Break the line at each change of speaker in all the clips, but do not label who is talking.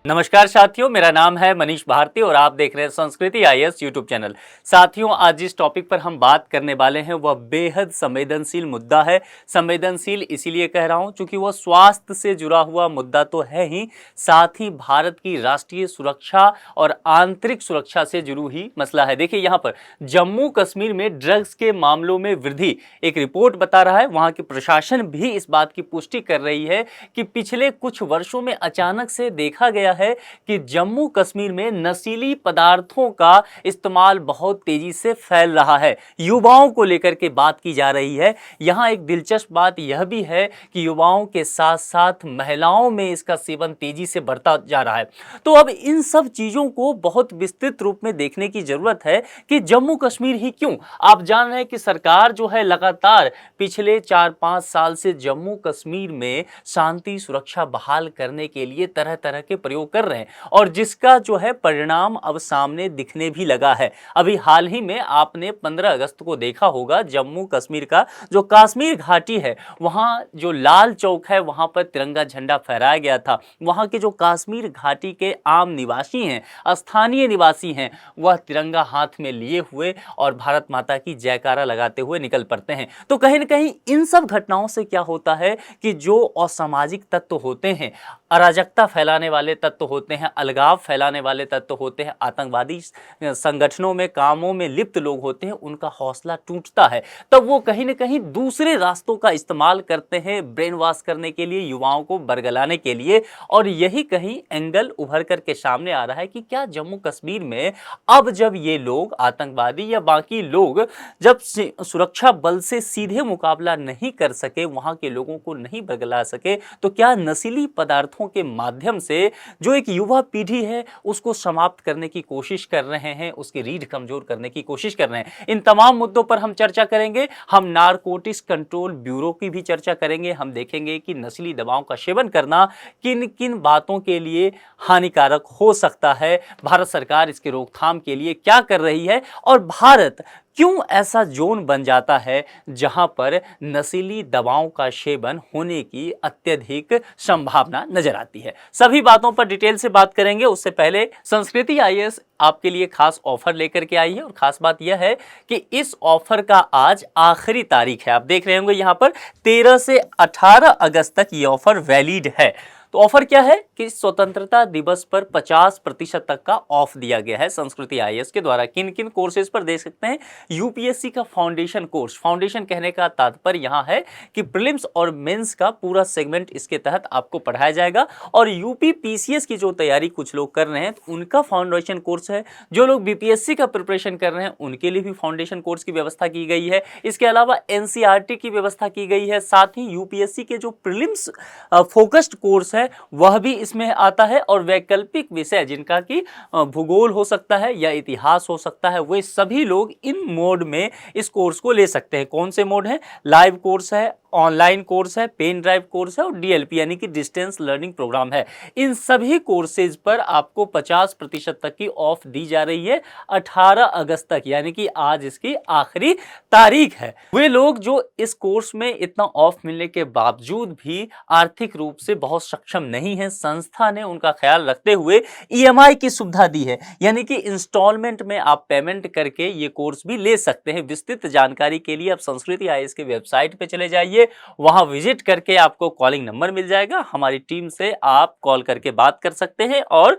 नमस्कार साथियों, मेरा नाम है मनीष भारती और आप देख रहे हैं संस्कृति आईएएस यूट्यूब चैनल। साथियों, आज जिस टॉपिक पर हम बात करने वाले हैं वह बेहद संवेदनशील मुद्दा है। संवेदनशील इसीलिए कह रहा हूं क्योंकि वह स्वास्थ्य से जुड़ा हुआ मुद्दा तो है ही, साथ ही भारत की राष्ट्रीय सुरक्षा और आंतरिक सुरक्षा से जुड़ी ही मसला है। देखिए, यहाँ पर जम्मू कश्मीर में ड्रग्स के मामलों में वृद्धि एक रिपोर्ट बता रहा है। वहाँ के प्रशासन भी इस बात की पुष्टि कर रही है कि पिछले कुछ वर्षों में अचानक से देखा गया है कि जम्मू कश्मीर में नशीली पदार्थों का इस्तेमाल बहुत तेजी से फैल रहा है। युवाओं को लेकर के बात की जा रही है। यहाँ एक दिलचस्प बात यह भी है कि युवाओं के साथ साथ महिलाओं में इसका सेवन तेजी से बढ़ता जा रहा है। तो अब इन सब चीजों को बहुत विस्तृत रूप में देखने की जरूरत है कि जम्मू कश्मीर ही क्यों। आप जान रहे हैं कि सरकार जो है लगातार पिछले 4-5 साल से जम्मू कश्मीर में शांति सुरक्षा बहाल करने के लिए तरह तरह के प्रयोग कर रहे हैं और जिसका जो है परिणाम अब सामने दिखने भी लगा है। अभी हाल ही में आपने 15 अगस्त को देखा होगा, जम्मू कश्मीर का जो कश्मीर घाटी है वहां जो लाल चौक है वहां पर तिरंगा झंडा फहराया गया था। वहां के जो कश्मीर घाटी के आम निवासी हैं, स्थानीय निवासी हैं, वह तिरंगा हाथ में लिए हुए और भारत माता की जयकारा लगाते हुए निकल पड़ते हैं। तो कहीं ना कहीं इन सब घटनाओं से क्या होता है कि जो असामाजिक तत्व होते हैं, अराजकता फैलाने वाले तत्व होते हैं, अलगाव फैलाने वाले तत्व होते हैं, आतंकवादी संगठनों में कामों में लिप्त लोग होते हैं, उनका हौसला टूटता है। तब वो कहीं ना कहीं दूसरे रास्तों का इस्तेमाल करते हैं ब्रेन वॉश करने के लिए, युवाओं को बरगलाने के लिए। और यही कहीं एंगल उभर करके सामने आ रहा है कि क्या जम्मू कश्मीर में अब जब ये लोग आतंकवादी या बाकी लोग जब सुरक्षा बल से सीधे मुकाबला नहीं कर सके, वहां के लोगों को नहीं बरगला सके, तो क्या नशीली पदार्थों के माध्यम से जो एक युवा पीढ़ी है उसको समाप्त करने की कोशिश कर रहे हैं, उसकी रीढ़ कमजोर करने की कोशिश कर रहे हैं। इन तमाम मुद्दों पर हम चर्चा करेंगे। हम नारकोटिक्स कंट्रोल ब्यूरो की भी चर्चा करेंगे। हम देखेंगे कि नशीली दवाओं का सेवन करना किन किन बातों के लिए हानिकारक हो सकता है, भारत सरकार इसके रोकथाम के लिए क्या कर रही है और भारत क्यों ऐसा जोन बन जाता है जहां पर नशीली दवाओं का सेवन होने की अत्यधिक संभावना नजर आती है। सभी बातों पर डिटेल से बात करेंगे। उससे पहले संस्कृति आईएएस आपके लिए खास ऑफर लेकर के आई है और खास बात यह है कि इस ऑफर का आज आखिरी तारीख है। आप देख रहे होंगे यहाँ पर 13 से 18 अगस्त तक ये ऑफर वैलिड है। तो ऑफर क्या है कि स्वतंत्रता दिवस पर 50% तक का ऑफ दिया गया है संस्कृति आईएएस के द्वारा। किन किन कोर्सेज पर देख सकते हैं? यूपीएससी का फाउंडेशन कोर्स। फाउंडेशन कहने का तात्पर्य यहाँ है कि प्रीलिम्स और मेंस का पूरा सेगमेंट इसके तहत आपको पढ़ाया जाएगा। और यूपी पीसीएस की जो तैयारी कुछ लोग कर रहे हैं तो उनका फाउंडेशन कोर्स है। जो लोग बीपीएससी का प्रिपरेशन कर रहे हैं उनके लिए भी फाउंडेशन कोर्स की व्यवस्था की गई है। इसके अलावा एनसीईआरटी की व्यवस्था की गई है। साथ ही यूपीएससी के जो प्रीलिम्स फोकस्ड कोर्स है वह भी इसमें आता है। और वैकल्पिक विषय जिनका कि भूगोल हो सकता है या इतिहास हो सकता है, वे सभी लोग इन मोड में इस कोर्स को ले सकते हैं। कौन से मोड है? लाइव कोर्स है, ऑनलाइन कोर्स है, पेन ड्राइव कोर्स है और डीएलपी यानी कि डिस्टेंस लर्निंग प्रोग्राम है। इन सभी कोर्सेज पर आपको 50% तक की ऑफ दी जा रही है 18 अगस्त तक, यानी कि आज इसकी आखिरी तारीख है। वे लोग जो इस कोर्स में इतना ऑफ मिलने के बावजूद भी आर्थिक रूप से बहुत सक्षम नहीं है, संस्था ने उनका ख्याल रखते हुए ईएमआई की सुविधा दी है, यानी कि इंस्टॉलमेंट में आप पेमेंट करके ये कोर्स भी ले सकते हैं। विस्तृत जानकारी के लिए आप संस्कृति आईएएस के वेबसाइट पे चले जाइए, वहां विजिट करके आपको कॉलिंग नंबर मिल जाएगा। हमारी टीम से आप कॉल करके बात कर सकते हैं और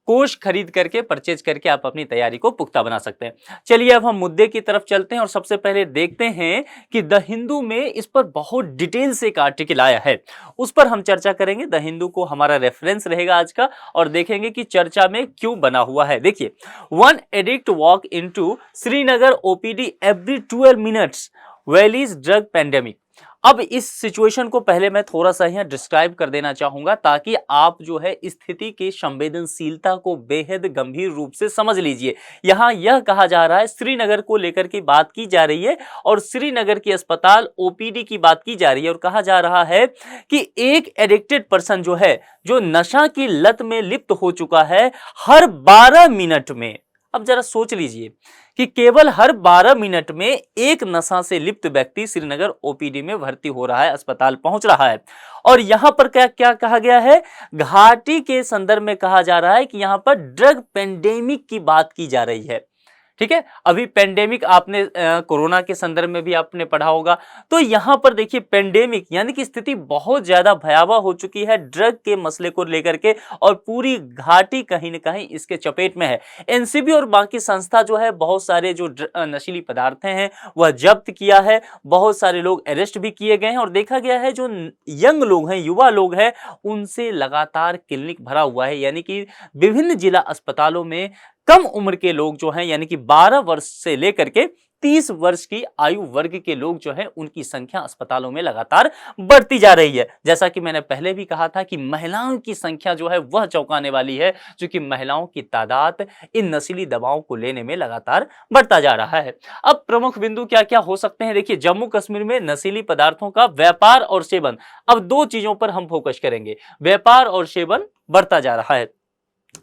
कोर्स खरीद करके परचेज करके आप अपनी तैयारी को पुख्ता बना सकते हैं। चलिए अब हम मुद्दे की तरफ चलते हैं और सबसे पहले देखते हैं कि द हिंदू में इस पर बहुत डिटेल से एक आर्टिकल आया है, उस पर हम चर्चा करेंगे। द हिंदू को हमारा रेफरेंस रहेगा आज का और देखेंगे कि चर्चा में क्यों बना हुआ है। देखिए, one addict walk into Srinagar OPD every 12 minutes valleys drug pandemic. अब इस सिचुएशन को पहले मैं थोड़ा सा यहाँ डिस्क्राइब कर देना चाहूंगा ताकि आप जो है स्थिति की संवेदनशीलता को बेहद गंभीर रूप से समझ लीजिए। यहाँ यह कहा जा रहा है, श्रीनगर को लेकर के बात की जा रही है और श्रीनगर की अस्पताल ओपीडी की बात की जा रही है और कहा जा रहा है कि एक एडिक्टेड पर्सन जो है, जो नशा की लत में लिप्त हो चुका है, हर 12 मिनट में अब जरा सोच लीजिए कि केवल हर 12 मिनट में एक नशा से लिप्त व्यक्ति श्रीनगर ओपीडी में भर्ती हो रहा है, अस्पताल पहुंच रहा है। और यहां पर क्या क्या कहा गया है, घाटी के संदर्भ में कहा जा रहा है कि यहां पर ड्रग पेंडेमिक की बात की जा रही है। ठीक है, अभी पेंडेमिक आपने कोरोना के संदर्भ में भी आपने पढ़ा होगा। तो यहां पर देखिए पेंडेमिक यानी कि स्थिति बहुत ज्यादा भयावह हो चुकी है ड्रग के मसले को लेकर के, और पूरी घाटी कहीं ना कहीं इसके चपेट में है। एनसीबी और बाकी संस्था जो है बहुत सारे जो नशीली पदार्थ हैं वह जब्त किया है, बहुत सारे लोग अरेस्ट भी किए गए हैं, और देखा गया है जो यंग लोग हैं, युवा लोग हैं, उनसे लगातार क्लिनिक भरा हुआ है। यानी कि विभिन्न जिला अस्पतालों में कम उम्र के लोग जो हैं, यानी कि 12 वर्ष से लेकर के 30 वर्ष की आयु वर्ग के लोग जो हैं, उनकी संख्या अस्पतालों में लगातार बढ़ती जा रही है। जैसा कि मैंने पहले भी कहा था कि महिलाओं की संख्या जो है वह चौंकाने वाली है, क्योंकि महिलाओं की तादाद इन नशीली दवाओं को लेने में लगातार बढ़ता जा रहा है। अब प्रमुख बिंदु क्या क्या हो सकते हैं, देखिए जम्मू कश्मीर में नशीली पदार्थों का व्यापार और सेवन, अब दो चीजों पर हम फोकस करेंगे। व्यापार और सेवन बढ़ता जा रहा है।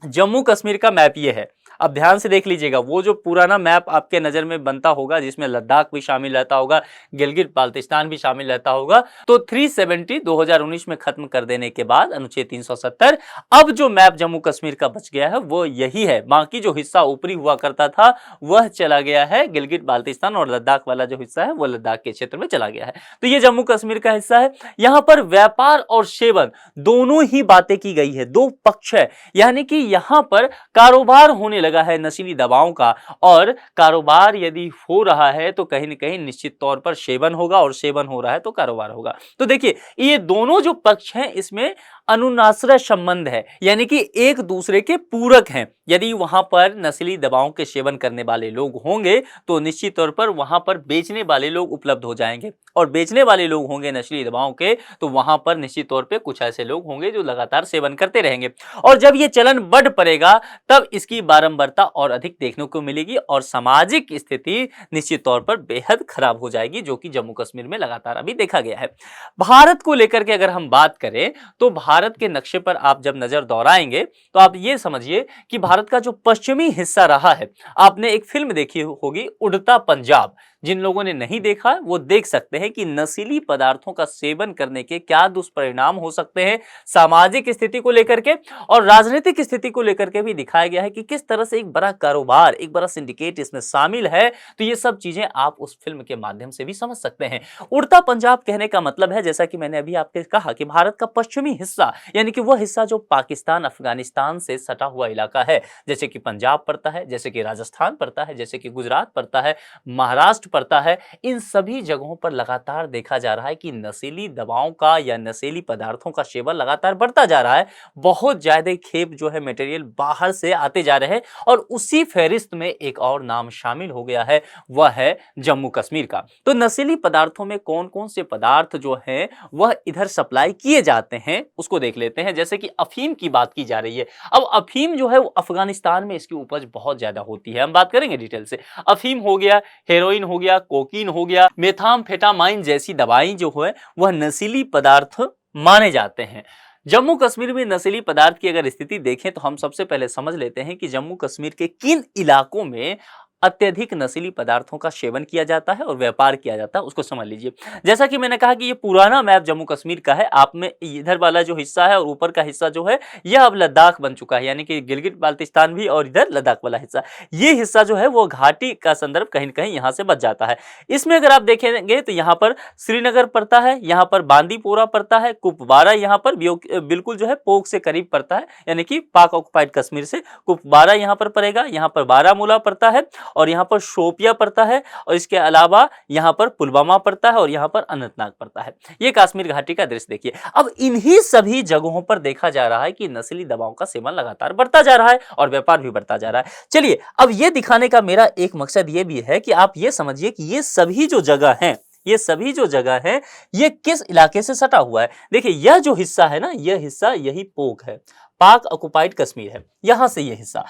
जम्मू कश्मीर का मैप ये है, अब ध्यान से देख लीजिएगा, वो जो पुराना मैप आपके नजर में बनता होगा जिसमें लद्दाख भी शामिल रहता होगा, गिलगित बाल्टिस्तान भी शामिल रहता होगा, तो 370 2019 में खत्म कर देने के बाद अनुच्छेद 370, अब जो मैप जम्मू कश्मीर का बच गया है वो यही है। बाकी जो हिस्सा ऊपरी हुआ करता था वह चला गया है गिलगित बाल्टिस्तान, और लद्दाख वाला जो हिस्सा है वो लद्दाख के क्षेत्र में चला गया है। तो ये जम्मू कश्मीर का हिस्सा है। यहाँ पर व्यापार और सेवन दोनों ही बातें की गई है, दो पक्ष है, यानी कि यहाँ पर कारोबार होने लगा है नशीली दवाओं का, और कारोबार यदि हो रहा है तो कहीं न कहीं निश्चित तौर पर सेवन होगा, और सेवन हो रहा है तो कारोबार होगा। तो देखिए ये दोनों जो पक्ष हैं इसमें अनुनाश्रय संबंध है, यानी कि एक दूसरे के पूरक हैं। यदि वहां पर नशीली दवाओं के सेवन करने वाले लोग होंगे तो निश्चित तौर पर वहां पर बेचने वाले लोग उपलब्ध हो जाएंगे, और बेचने वाले लोग होंगे नशीली दवाओं के तो वहां पर निश्चित तौर पे कुछ ऐसे लोग होंगे जो लगातार सेवन करते रहेंगे, और जब ये चलन बढ़ पड़ेगा तब इसकी बारंबारता और अधिक देखने को मिलेगी, और सामाजिक स्थिति निश्चित तौर पर बेहद खराब हो जाएगी, जो कि जम्मू कश्मीर में लगातार अभी देखा गया है। भारत को लेकर के अगर हम बात करें तो भारत के नक्शे पर आप जब नजर दौड़ाएंगे तो आप ये समझिए कि भारत का जो पश्चिमी हिस्सा रहा है, आपने एक फिल्म देखी होगी उड़ता पंजाब, जिन लोगों ने नहीं देखा वो देख सकते हैं कि नशीली पदार्थों का सेवन करने के क्या दुष्परिणाम हो सकते हैं सामाजिक स्थिति को लेकर के, और राजनीतिक स्थिति को लेकर के भी दिखाया गया है कि किस तरह से एक बड़ा कारोबार, एक बड़ा सिंडिकेट इसमें शामिल है। तो ये सब चीजें आप उस फिल्म के माध्यम से भी समझ सकते हैं। उड़ता पंजाब कहने का मतलब है, जैसा कि मैंने अभी आपके कहा, कि भारत का पश्चिमी हिस्सा, यानी कि वह हिस्सा जो पाकिस्तान अफगानिस्तान से सटा हुआ इलाका है, जैसे कि पंजाब पड़ता है, जैसे कि राजस्थान पड़ता है, जैसे कि गुजरात पड़ता है, महाराष्ट्र पड़ता है, इन सभी जगहों पर लगातार देखा जा रहा है कि नशीली दवाओं का या नशीली पदार्थों का सेवन लगातार बढ़ता जा रहा है। बहुत ज्यादा खेप जो है मटेरियल बाहर से आते जा रहे हैं, और उसी फहरिस्त में एक और नाम शामिल हो गया है, वह है जम्मू कश्मीर का। तो नशीली पदार्थों में कौन कौन से पदार्थ जो हैं वह इधर सप्लाई किए जाते हैं उसको देख लेते हैं। जैसे कि अफीम की बात की जा रही है। अब अफीम जो है वो अफगानिस्तान में इसकी उपज बहुत ज्यादा होती है, हम बात करेंगे डिटेल से। अफीम हो गया, हेरोइन हो गया, कोकीन हो गया, मेथाम्फेटामाइन जैसी दवाएं जो है वह नशीली पदार्थ माने जाते हैं। जम्मू कश्मीर में नशीली पदार्थ की अगर स्थिति देखें तो हम सबसे पहले समझ लेते हैं कि जम्मू कश्मीर के किन इलाकों में अत्यधिक नशीली पदार्थों का सेवन किया जाता है और व्यापार किया जाता है, उसको समझ लीजिए। जैसा कि मैंने कहा कि ये पुराना मैप जम्मू कश्मीर का है, आप में इधर वाला जो हिस्सा है और ऊपर का हिस्सा जो है यह अब लद्दाख बन चुका है, यानी कि गिलगित बाल्टिस्तान भी और इधर लद्दाख वाला हिस्सा, ये हिस्सा जो है वो घाटी का संदर्भ कहीं न कहीं यहाँ से बच जाता है। इसमें अगर आप देखेंगे तो यहाँ पर श्रीनगर पड़ता है, यहाँ पर बांदीपोरा पड़ता है, कुपवारा यहाँ पर बिल्कुल जो है पोक से करीब पड़ता है, यानी कि पाक ऑक्युपाइड कश्मीर से कुपवारा यहाँ पर पड़ेगा, यहाँ पर बारामूला पड़ता है, और यहाँ पर शोपिया पड़ता है, और इसके अलावा यहाँ पर पुलवामा पड़ता है, और यहाँ पर अनंतनाग पड़ता है। ये कश्मीर घाटी का दृश्य देखिए। अब इन्हीं सभी जगहों पर देखा जा रहा है कि नशीली दवाओं का सेवन लगातार बढ़ता जा रहा है और व्यापार भी बढ़ता जा रहा है। चलिए अब ये दिखाने का मेरा एक मकसद ये भी है कि आप ये समझिए कि ये सभी जो जगह हैं, ये सभी जो जगह है ये किस इलाके से सटा हुआ है। देखिए यह जो हिस्सा है ना, यह हिस्सा यही पोक है, पाक ऑक्युपाइड कश्मीर है, यहां से यह हिस्सा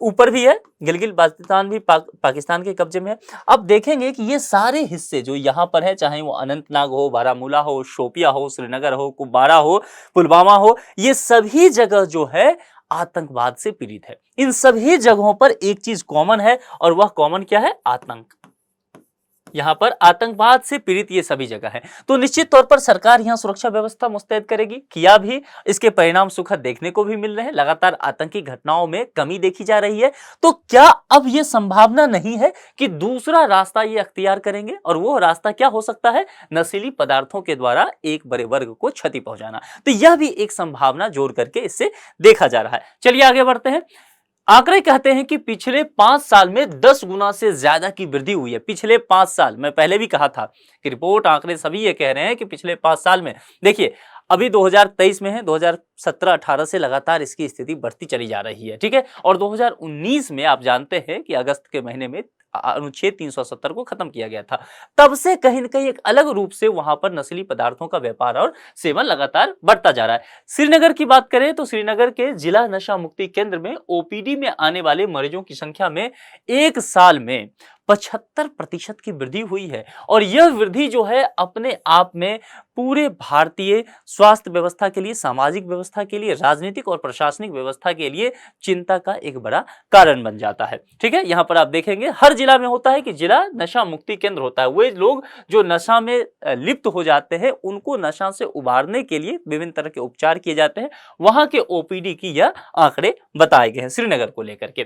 ऊपर भी है, गिलगित बाल्टिस्तान भी पाकिस्तान के कब्जे में है। अब देखेंगे कि ये सारे हिस्से जो यहाँ पर है, चाहे वो अनंतनाग हो, बारामूला हो, शोपिया हो, श्रीनगर हो, कुपवारा हो, पुलवामा हो, ये सभी जगह जो है आतंकवाद से पीड़ित है। इन सभी जगहों पर एक चीज कॉमन है और वह कॉमन क्या है? आतंक। यहां पर आतंकवाद से पीड़ित ये सभी जगह है। तो निश्चित तौर पर सरकार यहां सुरक्षा व्यवस्था मुस्तैद करेगी, किया भी। इसके परिणाम सुखद देखने को भी मिल रहे हैं, लगातार आतंकी घटनाओं में कमी देखी जा रही है। तो क्या अब यह संभावना नहीं है कि दूसरा रास्ता ये अख्तियार करेंगे? और वो रास्ता क्या हो सकता है? नशीली पदार्थों के द्वारा एक बड़े वर्ग को क्षति पहुंचाना। तो यह भी एक संभावना जोड़ करके इससे देखा जा रहा है। चलिए आगे बढ़ते हैं। आंकड़े कहते हैं कि पिछले 5 साल में 10 गुना से ज्यादा की वृद्धि हुई है। पिछले 5 साल, मैं पहले भी कहा था कि रिपोर्ट आंकड़े सभी ये कह रहे हैं कि पिछले 5 साल में, देखिए अभी 2023 में है, 2017-18 से लगातार इसकी स्थिति बढ़ती चली जा रही है, ठीक है। और 2019 में आप जानते हैं कि अगस्त के महीने में अनुच्छेद 370 को खत्म किया गया था। तब से कहीं न कहीं एक अलग रूप से वहां पर नशीली पदार्थों का व्यापार और सेवन लगातार बढ़ता जा रहा है। श्रीनगर की बात करें तो श्रीनगर के जिला नशा मुक्ति केंद्र में ओपीडी में आने वाले मरीजों की संख्या में एक साल में 75% की वृद्धि हुई है। और यह वृद्धि जो है अपने आप में पूरे भारतीय स्वास्थ्य व्यवस्था के लिए, सामाजिक व्यवस्था के लिए, राजनीतिक और प्रशासनिक व्यवस्था के लिए चिंता का एक बड़ा कारण बन जाता है, ठीक है। यहां पर आप देखेंगे हर जिला में होता है कि जिला नशा मुक्ति केंद्र होता है। वे लोग जो नशा में लिप्त हो जाते हैं, उनको नशा से उबारने के लिए विभिन्न तरह के उपचार किए जाते हैं। वहां के ओपीडी की यह आंकड़े बताए गए हैं श्रीनगर को लेकर के।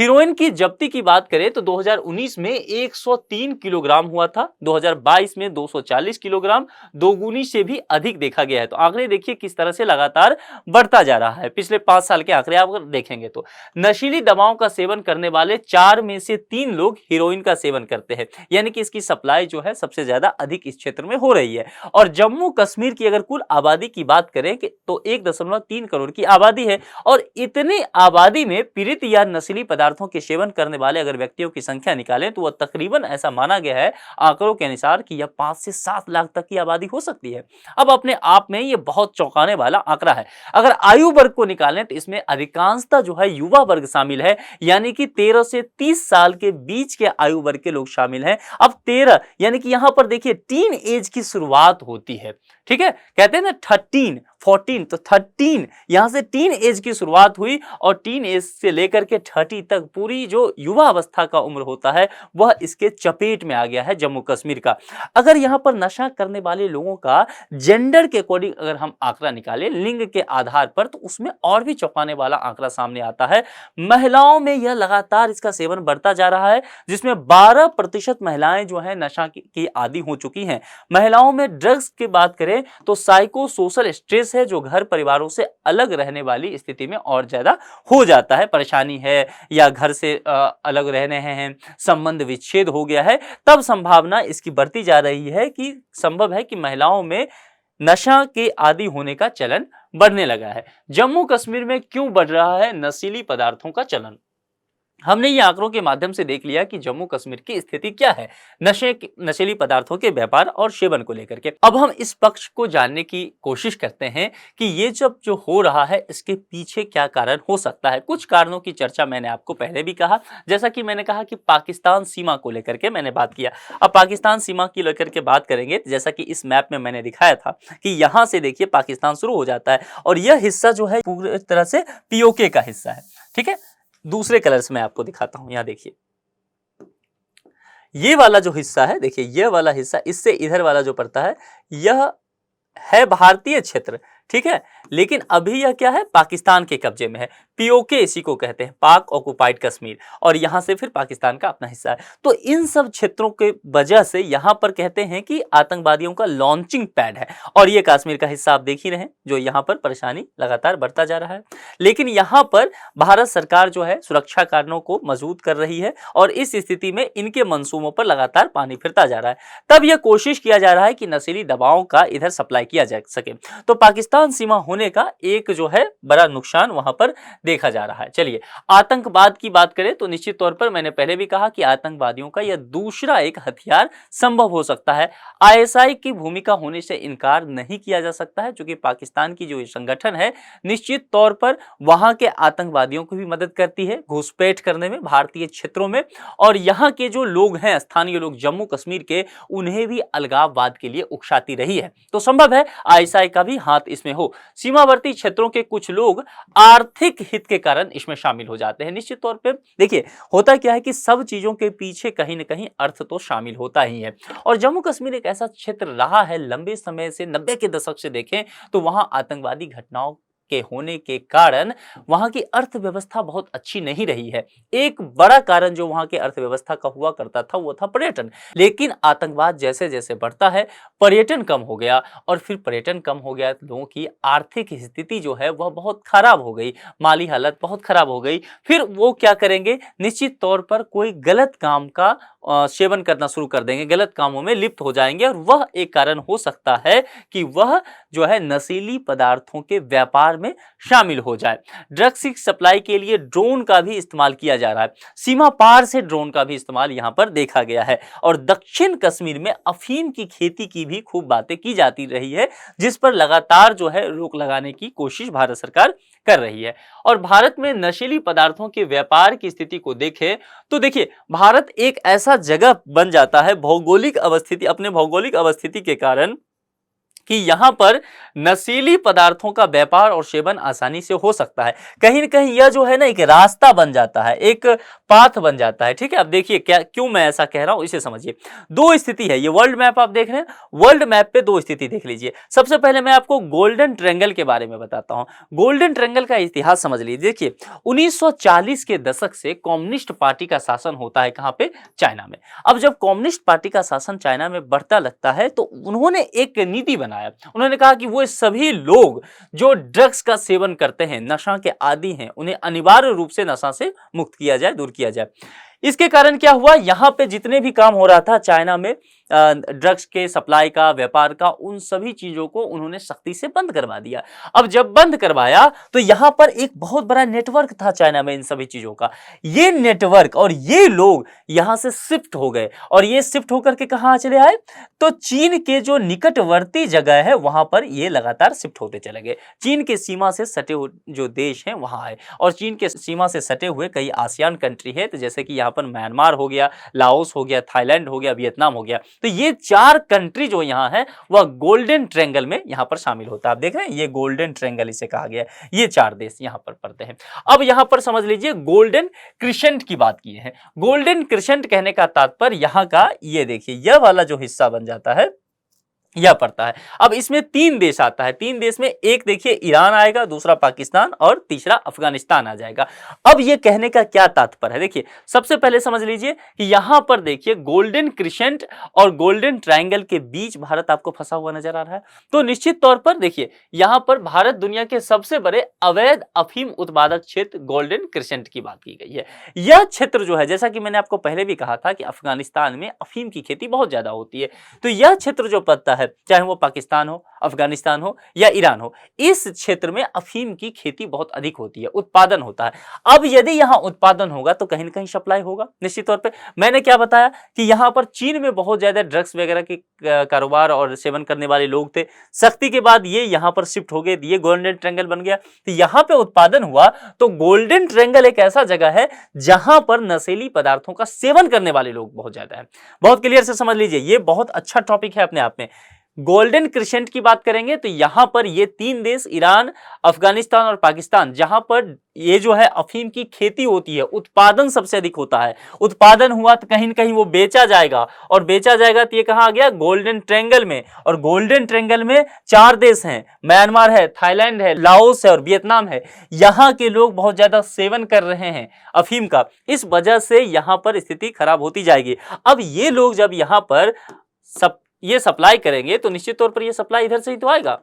हीरोइन की जब्ती की बात करें तो 2019 में 103 किलोग्राम हुआ था, 2022 में 240 किलोग्राम, दोगुनी से भी अधिक देखा गया है। तो आंकड़े देखिए किस तरह से लगातार बढ़ता जा रहा है। पिछले 5 साल के आंकड़े आप अगर देखेंगे तो नशीली दवाओं का सेवन करने वाले 4 में से 3 लोग हीरोइन का सेवन करते हैं, यानी कि इसकी सप्लाई जो है सबसे ज्यादा अधिक इस क्षेत्र में हो रही है। और जम्मू कश्मीर की अगर कुल आबादी की बात करें तो 1.3 करोड़ की आबादी है। और इतनी आबादी में पीड़ित या नशीली पदार्थों के सेवन करने वाले अगर व्यक्तियों की संख्या निकालें तो वह तकरीबन, ऐसा माना गया है आंकड़ों के अनुसार, कि यह 5 से 7 लाख तक की आबादी हो सकती है। अब अपने आप में यह बहुत चौंकाने वाला आंकड़ा है। अगर आयु वर्ग को निकालें तो इसमें अधिकांशतः जो है युवा वर्ग शामिल है, यानी कि 13 से 30 साल के बीच के आयु वर्ग के लोग शामिल हैं। अब 13 यानी कि यहां पर देखिए टीन एज की शुरुआत होती है, ठीक है। कहते हैं ना 13, 14, तो 13 यहां से टीन एज की शुरुआत हुई और टीन एज से लेकर के 30 तक पूरी जो युवा अवस्था का उम्र होता है वह इसके चपेट में आ गया है जम्मू कश्मीर का। अगर यहां पर नशा करने वाले लोगों का जेंडर के अकॉर्डिंग अगर हम आंकड़ा निकालें, लिंग के आधार पर, तो उसमें और भी चौंकाने वाला आंकड़ा सामने आता है। महिलाओं में यह लगातार इसका सेवन बढ़ता जा रहा है, जिसमें 12% महिलाएं जो है नशा की आदी हो चुकी हैं। महिलाओं में ड्रग्स की बात करें तो साइको सोशल स्ट्रेस है, जो घर परिवारों से अलग रहने वाली स्थिति में और ज्यादा हो जाता है, परेशानी है या घर से अलग रह रहे हैं, संबंध विच्छेद हो गया है, तब संभावना इसकी बढ़ती जा रही है कि संभव है कि महिलाओं में नशा के आदी होने का चलन बढ़ने लगा है। जम्मू कश्मीर में क्यों बढ़ रहा है नशीली पदार्थों का चलन? हमने ये आंकड़ों के माध्यम से देख लिया कि जम्मू कश्मीर की स्थिति क्या है नशीली पदार्थों के व्यापार और सेवन को लेकर के। अब हम इस पक्ष को जानने की कोशिश करते हैं कि ये जब जो हो रहा है इसके पीछे क्या कारण हो सकता है। कुछ कारणों की चर्चा मैंने आपको पहले भी कहा, जैसा कि मैंने कहा कि पाकिस्तान सीमा को लेकर के मैंने बात किया। अब पाकिस्तान सीमा की लेकर के बात करेंगे, जैसा कि इस मैप में मैंने दिखाया था कि यहाँ से देखिए पाकिस्तान शुरू हो जाता है और यह हिस्सा जो है पूरी तरह से पीओके का हिस्सा है, ठीक है। दूसरे कलर से मैं आपको दिखाता हूं, यहां देखिए ये वाला जो हिस्सा है, देखिए ये वाला हिस्सा, इससे इधर वाला जो पड़ता है यह है भारतीय क्षेत्र, ठीक है। लेकिन अभी यह क्या है, पाकिस्तान के कब्जे में है। पीओके इसी को कहते हैं, पाक ऑक्युपाइड कश्मीर, और यहां से फिर पाकिस्तान का अपना हिस्सा है। तो इन सब क्षेत्रों के वजह से यहां पर कहते हैं कि आतंकवादियों का लॉन्चिंग पैड है। और ये कश्मीर का हिस्सा आप देख ही रहे हैं, जो यहां पर परेशानी लगातार बढ़ता जा रहा है। लेकिन यहां पर भारत सरकार जो है सुरक्षा कारणों को मजबूत कर रही है और इस स्थिति में इनके मंसूबों पर लगातार पानी फिरता जा रहा है। तब यह कोशिश किया जा रहा है कि नशीली दवाओं का इधर सप्लाई किया जा सके। तो पाकिस्तान सीमा होने का एक जो है बड़ा नुकसान वहां पर देखा जा रहा है। चलिए आतंकवाद की बात करें तो निश्चित तौर पर मैंने पहले भी कहा कि आतंकवादियों का यह दूसरा एक हथियार संभव हो सकता है। आईएसआई की भूमिका होने से इनकार नहीं किया जा सकता है, क्योंकि पाकिस्तान की जो संगठन है निश्चित तौर पर वहां के आतंकवादियों को भी मदद करती है घुसपैठ करने में भारतीय क्षेत्रों में। और यहाँ के जो लोग हैं, स्थानीय लोग जम्मू कश्मीर के, उन्हें भी अलगाववाद के लिए उकसाती रही है। तो संभव है आईएसआई का भी हाथ इसमें हो। सीमावर्ती क्षेत्रों के कुछ लोग आर्थिक हित के कारण इसमें शामिल हो जाते हैं। निश्चित तौर पे देखिए होता क्या है कि सब चीजों के पीछे कहीं ना कहीं अर्थ तो शामिल होता ही है। और जम्मू कश्मीर एक ऐसा क्षेत्र रहा है लंबे समय से, 90 के दशक से देखें तो वहां आतंकवादी घटनाओं के होने के कारण वहां की अर्थव्यवस्था बहुत अच्छी नहीं रही है। एक बड़ा कारण जो वहां की अर्थव्यवस्था का हुआ करता था वो था पर्यटन। लेकिन आतंकवाद जैसे जैसे बढ़ता है, पर्यटन कम हो गया, और फिर पर्यटन कम हो गया तो लोगों की आर्थिक स्थिति जो है वह बहुत खराब हो गई, माली हालत बहुत खराब हो गई। फिर वो क्या करेंगे, निश्चित तौर पर कोई गलत काम का सेवन करना शुरू कर देंगे, गलत कामों में लिप्त हो जाएंगे, और वह एक कारण हो सकता है कि वह जो है नशीली पदार्थों के व्यापार में शामिल हो जाए। ड्रग्स की सप्लाई के लिए ड्रोन का भी इस्तेमाल किया जा रहा है, सीमा पार से ड्रोन का भी इस्तेमाल यहां पर देखा गया है। और दक्षिण कश्मीर में अफीम की खेती की भी खूब बातें की जाती रही है, जिस पर लगातार जो है रोक लगाने की कोशिश भारत सरकार कर रही है। और भारत में नशीली पदार्थों के व्यापार की स्थिति को देखें तो देखिए भारत एक ऐसा जगह बन जाता है भौगोलिक अवस्थिति, अपने भौगोलिक अवस्थिति के कारण, कि यहां पर नशीली पदार्थों का व्यापार और सेवन आसानी से हो सकता है। कहीं ना कहीं यह जो है ना एक रास्ता बन जाता है, एक पाथ बन जाता है। ठीक है, अब देखिए क्या क्यों मैं ऐसा कह रहा हूं, इसे समझिए। दो स्थिति है, ये वर्ल्ड मैप आप देख रहे हैं, वर्ल्ड मैप पे दो स्थिति देख लीजिए। सबसे पहले मैं आपको गोल्डन ट्रायंगल के बारे में बताता हूं। गोल्डन ट्रायंगल का इतिहास समझ लीजिए। देखिए 1940 के दशक से कम्युनिस्ट पार्टी का शासन होता है, कहां पे, चाइना में। अब जब कम्युनिस्ट पार्टी का शासन चाइना में बढ़ता लगता है तो उन्होंने एक नीति बनाया। उन्होंने कहा कि वो सभी लोग जो ड्रग्स का सेवन करते हैं, नशा के आदी हैं, उन्हें अनिवार्य रूप से नशा से मुक्त किया जाए, दूर किया जाए। इसके कारण क्या हुआ, यहां पे जितने भी काम हो रहा था चाइना में ड्रग्स के सप्लाई का, व्यापार का, उन सभी चीजों को उन्होंने सख्ती से बंद करवा दिया। अब जब बंद करवाया तो यहां पर एक बहुत बड़ा नेटवर्क था चाइना में इन सभी चीजों का। ये नेटवर्क और ये लोग यहां से शिफ्ट हो गए, और ये शिफ्ट होकर के कहां चले आए, तो चीन के जो निकटवर्ती जगह है वहां पर ये लगातार शिफ्ट होते चले गए। चीन के सीमा से सटे जो देश हैं वहां आए, और चीन के सीमा से सटे हुए कई आसियान कंट्री है, तो जैसे कि यहाँ पर म्यांमार हो गया, लाओस हो गया, थाईलैंड हो गया, वियतनाम हो गया। तो ये 4 कंट्री जो यहाँ है वह गोल्डन ट्रायंगल में यहाँ पर शामिल होता है। आप देख रहे हैं, ये गोल्डन ट्रायंगल इसे कहा गया है। ये 4 देश यहाँ पर पड़ते हैं। अब यहाँ पर समझ लीजिए गोल्डन क्रिसेंट की बात की है। गोल्डन क्रिसेंट कहने का तात्पर्य यहाँ का, ये देखिए यह वाला जो हिस्सा बन जाता है यह पड़ता है। अब इसमें 3 देश आता है, 3 देश में एक देखिए ईरान आएगा, दूसरा पाकिस्तान और तीसरा अफगानिस्तान आ जाएगा। अब ये कहने का क्या तात्पर्य है, देखिए सबसे पहले समझ लीजिए कि यहां पर देखिए गोल्डन क्रिसेंट और गोल्डन ट्रायंगल के बीच भारत आपको फंसा हुआ नजर आ रहा है। तो निश्चित तौर पर देखिए यहां पर भारत दुनिया के सबसे बड़े अवैध अफीम उत्पादक क्षेत्र गोल्डन क्रिसेंट की बात की गई है। यह क्षेत्र जो है, जैसा कि मैंने आपको पहले भी कहा था कि अफगानिस्तान में अफीम की खेती बहुत ज्यादा होती है, तो यह क्षेत्र जो पड़ता है, चाहे वो पाकिस्तान हो, अफगानिस्तान हो या ईरान हो, इस क्षेत्र में अफीम की खेती बहुत अधिक होती है, उत्पादन होता है। अब यदि यहां उत्पादन होगा तो कहीं ना कहीं सप्लाई होगा। निश्चित तौर पे मैंने क्या बताया कि यहां पर चीन में बहुत ज्यादा ड्रग्स वगैरह के कारोबार और सेवन करने वाले लोग थे। सख्ती के बाद ये यहां पर शिफ्ट हो गए, ये गोल्डन ट्रायंगल बन गया, तो यहां पे उत्पादन हुआ। तो गोल्डन ट्रायंगल एक ऐसा जगह है जहां पर नशीली पदार्थों का सेवन करने वाले लोग बहुत ज्यादा है। बहुत क्लियर से समझ लीजिए, ये बहुत अच्छा टॉपिक है अपने आप में। गोल्डन क्रिसेंट की बात करेंगे तो यहां पर ये 3 देश, ईरान, अफगानिस्तान और पाकिस्तान, जहां पर ये जो है अफीम की खेती होती है, उत्पादन सबसे अधिक होता है। उत्पादन हुआ तो कहीं ना कहीं वो बेचा जाएगा, और बेचा जाएगा तो ये कहां आ गया, गोल्डन ट्रायंगल में। और गोल्डन ट्रायंगल में 4 देश हैं, म्यांमार है, थाईलैंड है, लाओस है और वियतनाम है। यहां के लोग बहुत ज्यादा सेवन कर रहे हैं अफीम का, इस वजह से यहां पर स्थिति खराब होती जाएगी। अब ये लोग जब यहां पर ये सप्लाई करेंगे तो निश्चित तौर पर ये सप्लाई इधर से ही तो आएगा।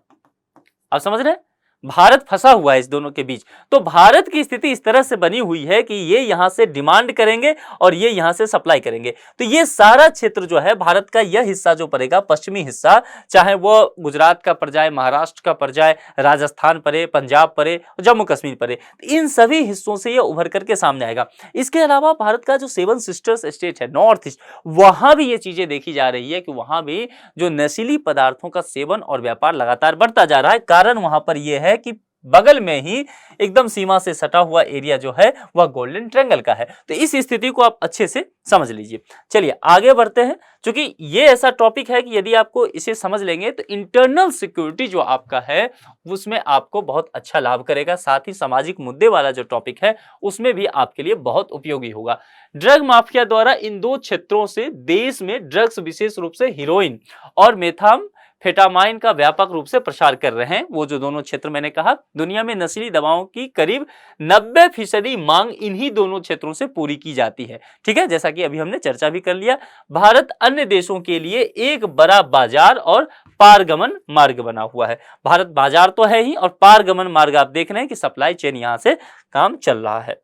आप समझ रहे हैं, भारत फंसा हुआ है इस दोनों के बीच। तो भारत की स्थिति इस तरह से बनी हुई है कि ये यहां से डिमांड करेंगे और ये यहां से सप्लाई करेंगे। तो ये सारा क्षेत्र जो है भारत का, यह हिस्सा जो पड़ेगा, पश्चिमी हिस्सा, चाहे वो गुजरात का पड़ जाए, महाराष्ट्र का पड़ जाए, राजस्थान पड़े, पंजाब पड़े, जम्मू कश्मीर पड़े, तो इन सभी हिस्सों से ये उभर करके सामने आएगा। इसके अलावा भारत का जो 7 सिस्टर्स स्टेट है नॉर्थ ईस्ट, वहां भी ये चीजें देखी जा रही है कि वहां भी जो नशीली पदार्थों का सेवन और व्यापार लगातार बढ़ता जा रहा है। कारण वहां पर यह है कि बगल में ही एकदम सीमा से सटा हुआ एरिया जो है वह गोल्डन ट्रायंगल का है। तो इस स्थिति को आप अच्छे से समझ लीजिए। चलिए आगे बढ़ते हैं, क्योंकि ये ऐसा टॉपिक है कि यदि आपको इसे समझ लेंगे तो इंटरनल सिक्योरिटी जो आपका है उसमें आपको बहुत अच्छा लाभ करेगा, साथ ही सामाजिक मुद्दे वाला जो टॉपिक है उसमें भी आपके लिए बहुत उपयोगी होगा। ड्रग माफिया द्वारा इन दो क्षेत्रों से देश में ड्रग्स, विशेष रूप से हीरोइन और मेथाम्फेटामाइन का व्यापक रूप से प्रसार कर रहे हैं। वो जो दोनों क्षेत्र मैंने कहा, दुनिया में नशीली दवाओं की करीब 90% मांग इन्हीं दोनों क्षेत्रों से पूरी की जाती है। ठीक है, जैसा कि अभी हमने चर्चा भी कर लिया। भारत अन्य देशों के लिए एक बड़ा बाजार और पारगमन मार्ग बना हुआ है। भारत बाजार तो है ही, और पारगमन मार्ग आप देख रहे हैं कि सप्लाई चेन यहां से काम चल रहा है।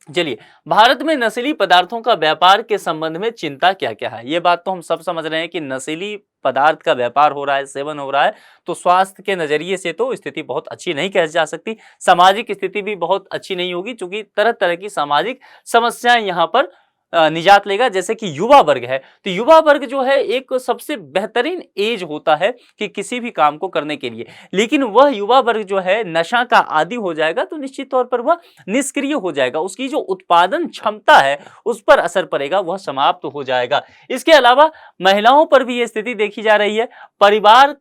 चलिए, भारत में नशीली पदार्थों का व्यापार के संबंध में चिंता क्या क्या है। ये बात तो हम सब समझ रहे हैं कि नशीली पदार्थ का व्यापार हो रहा है, सेवन हो रहा है, तो स्वास्थ्य के नजरिए से तो स्थिति बहुत अच्छी नहीं कही जा सकती। सामाजिक स्थिति भी बहुत अच्छी नहीं होगी, क्योंकि तरह तरह की सामाजिक समस्याएं यहाँ पर निजात लेगा। जैसे कि युवा वर्ग है, तो युवा वर्ग जो है एक सबसे बेहतरीन एज होता है कि किसी भी काम को करने के लिए, लेकिन वह युवा वर्ग जो है नशा का आदी हो जाएगा तो निश्चित तौर पर वह निष्क्रिय हो जाएगा, उसकी जो उत्पादन क्षमता है उस पर असर पड़ेगा, वह समाप्त हो जाएगा। इसके अलावा महिलाओं पर भी यह स्थिति देखी जा रही है, परिवार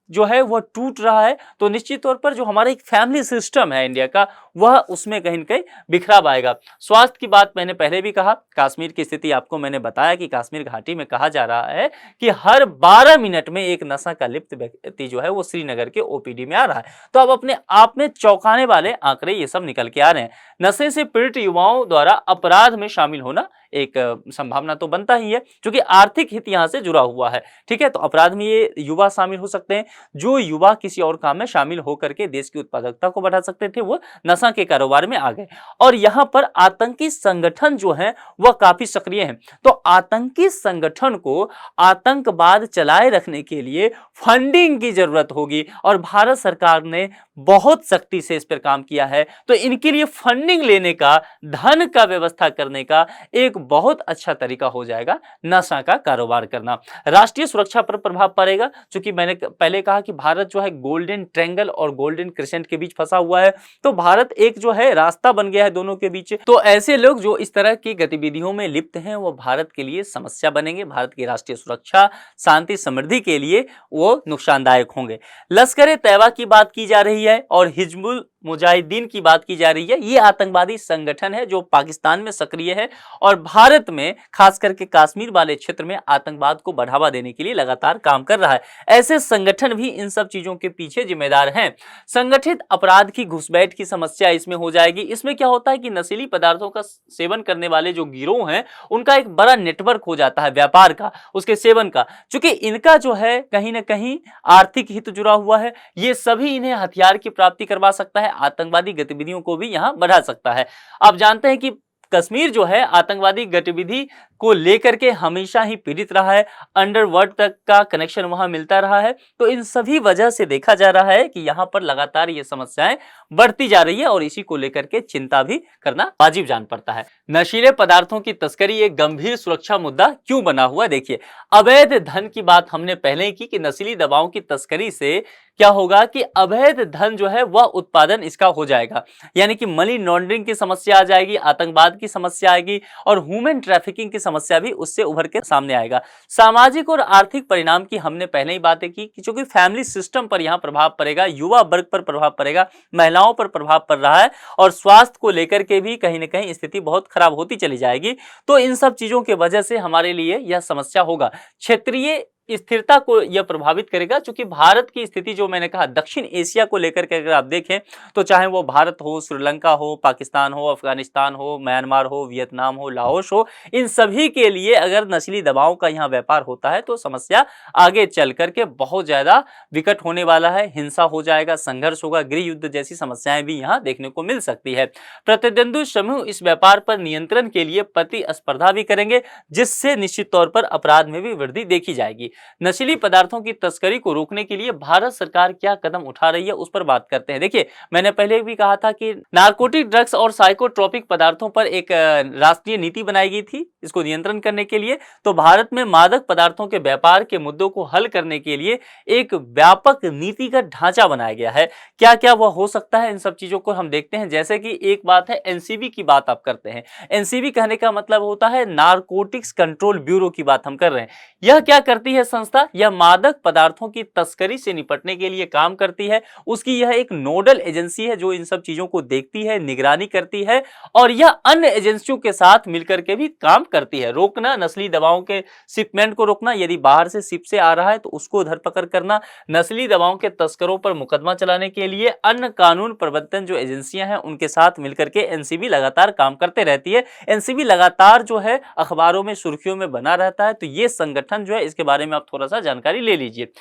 जो है वह टूट रहा है, तो निश्चित तौर पर जो हमारा एक फैमिली सिस्टम है इंडिया का, वह उसमें कहीं न कहीं बिखराव आएगा। स्वास्थ्य की बात मैंने पहले भी कहा, कश्मीर की स्थिति आपको मैंने बताया कि कश्मीर घाटी में कहा जा रहा है कि हर 12 मिनट में एक नशा का लिप्त व्यक्ति जो है वो श्रीनगर के ओपीडी में आ रहा है। तो अब अपने आप में चौंकाने वाले आंकड़े ये सब निकल के आ रहे हैं। नशे से पीड़ित युवाओं द्वारा अपराध में शामिल होना एक संभावना तो बनता ही है, क्योंकि आर्थिक हित यहाँ से जुड़ा हुआ है। ठीक है, तो अपराध में ये युवा शामिल हो सकते हैं। जो युवा किसी और काम में शामिल होकर के देश की उत्पादकता को बढ़ा सकते थे, वो नशा के कारोबार में आ गए। और यहाँ पर आतंकी संगठन जो है वह काफी सक्रिय हैं। तो आतंकी संगठन को आतंकवाद चलाए रखने के लिए फंडिंग की जरूरत होगी, और भारत सरकार ने बहुत सख्ती से इस पर काम किया है। तो इनके लिए फंडिंग लेने का, धन का व्यवस्था करने का एक बहुत अच्छा तरीका हो जाएगा नशा का कारोबार करना। राष्ट्रीय सुरक्षा पर प्रभाव पड़ेगा, क्योंकि मैंने पहले कहा कि भारत जो है गोल्डन ट्रायंगल और गोल्डन क्रिसेंट के बीच फंसा हुआ है, तो भारत एक जो है रास्ता बन गया है दोनों के बीच। तो ऐसे लोग जो इस तरह की गतिविधियों में लिप्त हैं वो भारत के लिए समस्या बनेंगे, भारत की राष्ट्रीय सुरक्षा, शांति, समृद्धि के लिए वो नुकसानदायक होंगे। लश्कर तैयबा की बात की जा रही है और हिजबुल मुजाहिदीन की बात की जा रही है। ये आतंकवादी संगठन है जो पाकिस्तान में सक्रिय है और भारत में खास करके कश्मीर वाले क्षेत्र में आतंकवाद को बढ़ावा देने के लिए लगातार काम कर रहा है। ऐसे संगठन भी इन सब चीजों के पीछे जिम्मेदार हैं। संगठित अपराध की घुसपैठ की समस्या इसमें हो जाएगी। इसमें क्या होता है कि नशीली पदार्थों का सेवन करने वाले जो गिरोह हैं उनका एक बड़ा नेटवर्क हो जाता है व्यापार का, उसके सेवन का। चूंकि इनका जो है कहीं ना कहीं आर्थिक हित जुड़ा हुआ है, ये सभी इन्हें हथियार की प्राप्ति करवा सकता है, आतंकवादी गतिविधियों को भी यहां बढ़ा सकता है। आप जानते हैं कि कश्मीर जो है आतंकवादी गतिविधि को लेकर के हमेशा ही पीड़ित रहा है, अंडरवर्ल्ड तक का कनेक्शन वहां मिलता रहा है। तो इन सभी वजह से देखा जा रहा है कि यहां पर लगातार ये समस्याएं बढ़ती जा रही है और इसी को लेकर के चिंता भी करना वाजिब जान पड़ता है। नशीले पदार्थों की तस्करी एक गंभीर सुरक्षा मुद्दा क्यों बना हुआ है? देखिए, अवैध धन की बात हमने पहले ही की कि नशीली दवाओं की तस्करी से क्या होगा कि अवैध धन जो है वह उत्पादन इसका हो जाएगा, यानी कि मनी लॉन्ड्रिंग की समस्या आ जाएगी, आतंकवाद की समस्या आएगी और ह्यूमन ट्रैफिकिंग की समस्या भी उससे उभर के सामने आएगा। सामाजिक और आर्थिक परिणाम की हमने पहले ही बातें की कि चूंकि फैमिली सिस्टम पर यहां प्रभाव पड़ेगा, युवा वर्ग पर प्रभाव पड़ेगा, महिलाओं पर प्रभाव पड़ रहा है और स्वास्थ्य को लेकर के भी कहीं ना कहीं स्थिति बहुत खराब होती चली जाएगी। तो इन सब चीजों की वजह से हमारे लिए यह समस्या होगा। क्षेत्रीय स्थिरता को यह प्रभावित करेगा, क्योंकि भारत की स्थिति जो मैंने कहा दक्षिण एशिया को लेकर के अगर आप देखें तो चाहे वो भारत हो, श्रीलंका हो, पाकिस्तान हो, अफगानिस्तान हो, म्यांमार हो, वियतनाम हो, लाओस हो, इन सभी के लिए अगर नशीली दवाओं का यहाँ व्यापार होता है तो समस्या आगे चल करके बहुत ज्यादा विकट होने वाला है। हिंसा हो जाएगा, संघर्ष होगा, गृह युद्ध जैसी समस्याएं भी यहाँ देखने को मिल सकती है। प्रतिद्वंदी समूह इस व्यापार पर नियंत्रण के लिए प्रतिस्पर्धा भी करेंगे, जिससे निश्चित तौर पर अपराध में भी वृद्धि देखी जाएगी। नशीली पदार्थों की तस्करी को रोकने के लिए भारत सरकार क्या कदम उठा रही है, उस पर बात करते हैं। देखिए, मैंने पहले भी कहा था कि नारकोटिक ड्रग्स और साइकोट्रोपिक पदार्थों पर एक राष्ट्रीय नीति बनाई गई थी इसको नियंत्रण करने के लिए। तो भारत में मादक पदार्थों के व्यापार के मुद्दों को हल करने के लिए एक व्यापक नीतिगत ढांचा बनाया गया है। क्या क्या वह हो सकता है, इन सब चीजों को हम देखते हैं। जैसे कि एक बात है, एनसीबी की बात आप करते हैं। एनसीबी कहने का मतलब होता है नारकोटिक्स कंट्रोल ब्यूरो की बात हम कर रहे हैं। यह क्या करती है संस्था? यह मादक पदार्थों की तस्करी से निपटने के लिए काम करती है। उसकी यह एक नोडल एजेंसी है जो इन सब चीजों को देखती है, निगरानी करती है, और यह अन्य एजेंसियों के साथ मिलकर के भी काम करती है। रोकना, नस्ली दवाओं के शिपमेंट को रोकना, यदि बाहर से शिप से आ रहा है तो उसको धरपकड़ करना, नस्ली दवाओं के तस्करों पर मुकदमा चलाने के लिए अन्य कानून प्रवर्तन जो एजेंसियां हैं उनके साथ मिलकर के एनसीबी लगातार काम करते रहती है। एनसीबी लगातार जो है अखबारों में, सुर्खियों में बना रहता है। तो ये संगठन जो है, इसके बारे में आप थोड़ा सा जानकारी ले लीजिए।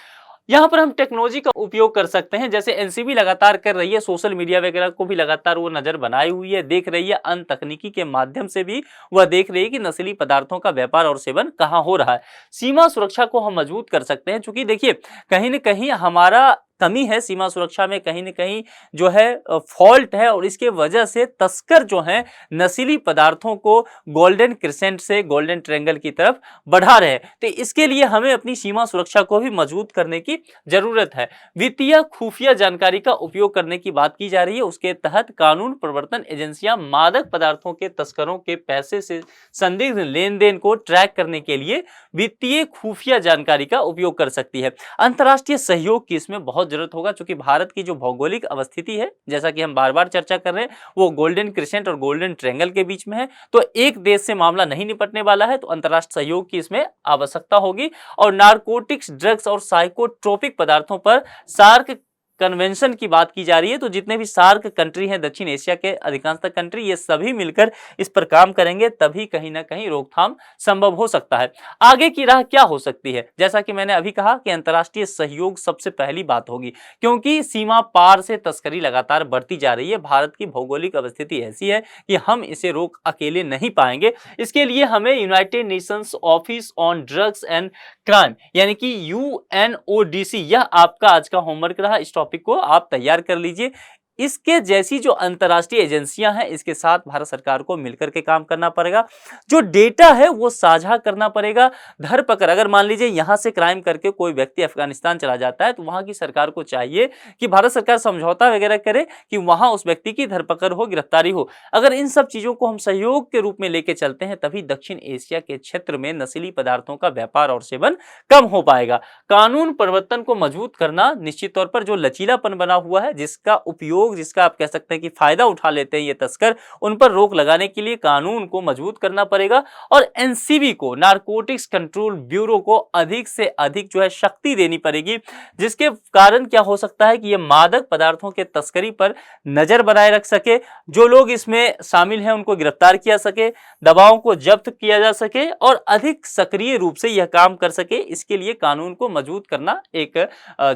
यहां पर हम टेक्नोलॉजी का उपयोग कर सकते हैं, जैसे एनसीबी लगातार कर रही है, सोशल मीडिया वगैरह को भी लगातार वो नजर बनाई हुई है, देख रही है। अन्य तकनीकी के माध्यम से भी वह देख रही है कि नस्ली पदार्थों का व्यापार और सेवन कहां हो रहा है। सीमा सुरक्षा को हम मजबूत कर सकते हैं, क्योंकि देखिए कहीं ना कहीं हमारा कमी है सीमा सुरक्षा में, कहीं न कहीं जो है फॉल्ट है, और इसके वजह से तस्कर जो हैं नशीली पदार्थों को गोल्डन क्रिसेंट से गोल्डन ट्रायंगल की तरफ बढ़ा रहे हैं। तो इसके लिए हमें अपनी सीमा सुरक्षा को भी मजबूत करने की जरूरत है। वित्तीय खुफिया जानकारी का उपयोग करने की बात की जा रही है। उसके तहत कानून प्रवर्तन एजेंसियां मादक पदार्थों के तस्करों के पैसे से संदिग्ध लेन देन को ट्रैक करने के लिए वित्तीय खुफिया जानकारी का उपयोग कर सकती है। अंतर्राष्ट्रीय सहयोग की इसमें बहुत जरूरत होगा, क्योंकि भारत की जो भौगोलिक अवस्थिति है, जैसा कि हम बार बार चर्चा कर रहे हैं, वो गोल्डन क्रिसेंट और गोल्डन ट्रायंगल के बीच में है। तो एक देश से मामला नहीं निपटने वाला है, तो अंतर्राष्ट्रीय सहयोग की इसमें आवश्यकता होगी। और नारकोटिक्स, ड्रग्स और साइकोट्रोपिक पदार्थों पर सार्क कन्वेंशन की बात की जा रही है। तो जितने भी सार्क कंट्री हैं, दक्षिण एशिया के अधिकांशतः कंट्री, ये सभी मिलकर इस पर काम करेंगे, तभी कहीं ना कहीं रोकथाम संभव हो सकता है। आगे की राह क्या हो सकती है? जैसा कि मैंने अभी कहा कि अंतर्राष्ट्रीय सहयोग सबसे पहली बात होगी, क्योंकि सीमा पार से तस्करी लगातार बढ़ती जा रही है। भारत की भौगोलिक अवस्थिति ऐसी है कि हम इसे रोक अकेले नहीं पाएंगे। इसके लिए हमें United Nations office on drugs and crime, यानी कि यूएनओडीसी, यह आपका आज का होमवर्क रहा। इस टॉपिक को आप तैयार कर लीजिए। इसके जैसी जो अंतर्राष्ट्रीय एजेंसियां हैं, इसके साथ भारत सरकार को मिलकर के काम करना पड़ेगा। जो डेटा है वो साझा करना पड़ेगा। धरपकड़, अगर मान लीजिए यहां से क्राइम करके कोई व्यक्ति अफगानिस्तान चला जाता है, तो वहां की सरकार को चाहिए कि भारत सरकार समझौता वगैरह करे कि वहां उस व्यक्ति की धरपकड़ हो, गिरफ्तारी हो। अगर इन सब चीजों को हम सहयोग के रूप में लेके चलते हैं, तभी दक्षिण एशिया के क्षेत्र में नशीली पदार्थों का व्यापार और सेवन कम हो पाएगा। कानून प्रवर्तन को मजबूत करना, निश्चित तौर पर जो लचीलापन बना हुआ है, जिसका उपयोग, जिसका आप कह सकते हैं कि फायदा उठा लेते हैं ये तस्कर, उन पर रोक लगाने के लिए कानून को मजबूत करना पड़ेगा। और एनसीबी को, नारकोटिक्स कंट्रोल ब्यूरो को अधिक से अधिक जो है शक्ति देनी पड़ेगी, जिसके कारण क्या हो सकता है कि ये मादक पदार्थों के तस्करी पर नजर बनाए रख सके, जो लोग इसमें शामिल हैं उनको गिरफ्तार किया सके, दवाओं को जब्त किया जा सके और अधिक सक्रिय रूप से यह काम कर सके। इसके लिए कानून को मजबूत करना एक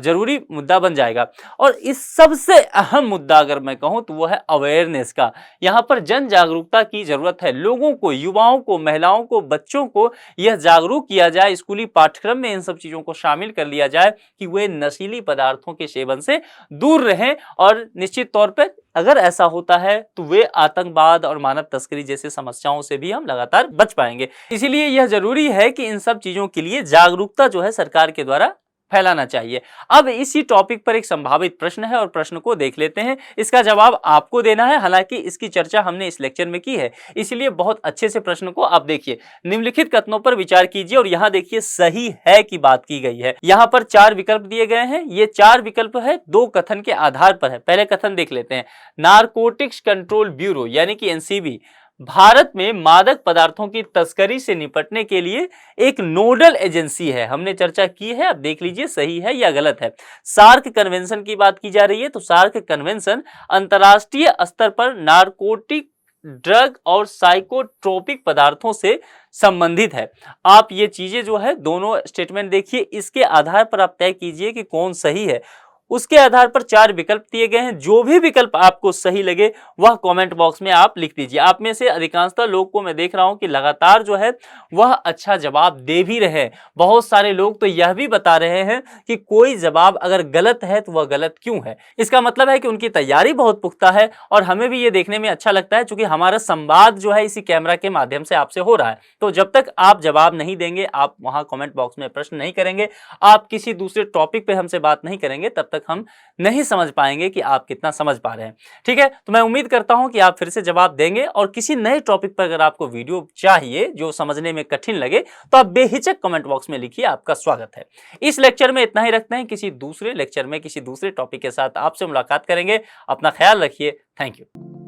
जरूरी मुद्दा बन जाएगा। और इस सबसे अहम मुद्दा अगर मैं कहूं तो वो है अवेयरनेस का। यहां पर जन जागरूकता की जरूरत है। लोगों को, युवाओं को, महिलाओं को, बच्चों को यह जागरूक किया जाए, स्कूली पाठ्यक्रम में इन सब चीजों को शामिल कर लिया जाए कि वे नशीली पदार्थों के सेवन से दूर रहें। और निश्चित तौर पर अगर ऐसा होता है तो वे आतंकवाद और मानव तस्करी जैसे समस्याओं से भी हम लगातार बच पाएंगे। इसीलिए यह जरूरी है कि इन सब चीजों के लिए जागरूकता जो है सरकार के द्वारा फैलाना चाहिए। अब इसी टॉपिक पर एक संभावित प्रश्न है और प्रश्न को देख लेते हैं। इसका जवाब आपको देना है, हालांकि इसकी चर्चा हमने इस लेक्चर में की है, इसलिए बहुत अच्छे से प्रश्न को आप देखिए। निम्नलिखित कथनों पर विचार कीजिए और यहां देखिए सही है की बात की गई है। यहां पर 4 विकल्प दिए गए हैं। ये 4 विकल्प है 2 कथन के आधार पर है। पहले कथन देख लेते हैं। नारकोटिक्स कंट्रोल ब्यूरो यानी कि एनसीबी भारत में मादक पदार्थों की तस्करी से निपटने के लिए एक नोडल एजेंसी है। हमने चर्चा की है, अब देख लीजिए सही है या गलत है। सार्क कन्वेंशन की बात की जा रही है, तो सार्क कन्वेंशन अंतर्राष्ट्रीय स्तर पर नारकोटिक, ड्रग और साइकोट्रोपिक पदार्थों से संबंधित है। आप ये चीजें जो है दोनों स्टेटमेंट देखिए, इसके आधार पर आप तय कीजिए कि कौन सही है। उसके आधार पर 4 विकल्प दिए गए हैं। जो भी विकल्प आपको सही लगे वह कमेंट बॉक्स में आप लिख दीजिए। आप में से अधिकांशतः लोग को मैं देख रहा हूं कि लगातार जो है वह अच्छा जवाब दे भी रहे हैं। बहुत सारे लोग तो यह भी बता रहे हैं कि कोई जवाब अगर गलत है तो वह गलत क्यों है। इसका मतलब है कि उनकी तैयारी बहुत पुख्ता है और हमें भी ये देखने में अच्छा लगता है, क्योंकि हमारा संवाद जो है इसी कैमरा के माध्यम से आपसे हो रहा है। तो जब तक आप जवाब नहीं देंगे, आप वहां कमेंट बॉक्स में प्रश्न नहीं करेंगे, आप किसी दूसरे टॉपिक पे हमसे बात नहीं करेंगे, तब तक हम नहीं समझ पाएंगे कि आप कितना समझ पा रहे हैं। ठीक है, तो मैं उम्मीद करता हूं कि आप फिर से जवाब देंगे। और किसी नए टॉपिक पर अगर आपको वीडियो चाहिए जो समझने में कठिन लगे तो आप बेहिचक कमेंट बॉक्स में लिखिए, आपका स्वागत है। इस लेक्चर में इतना ही रखते हैं, किसी दूसरे लेक्चर में किसी दूसरे टॉपिक के साथ आपसे मुलाकात करेंगे। अपना ख्याल रखिए। Thank you.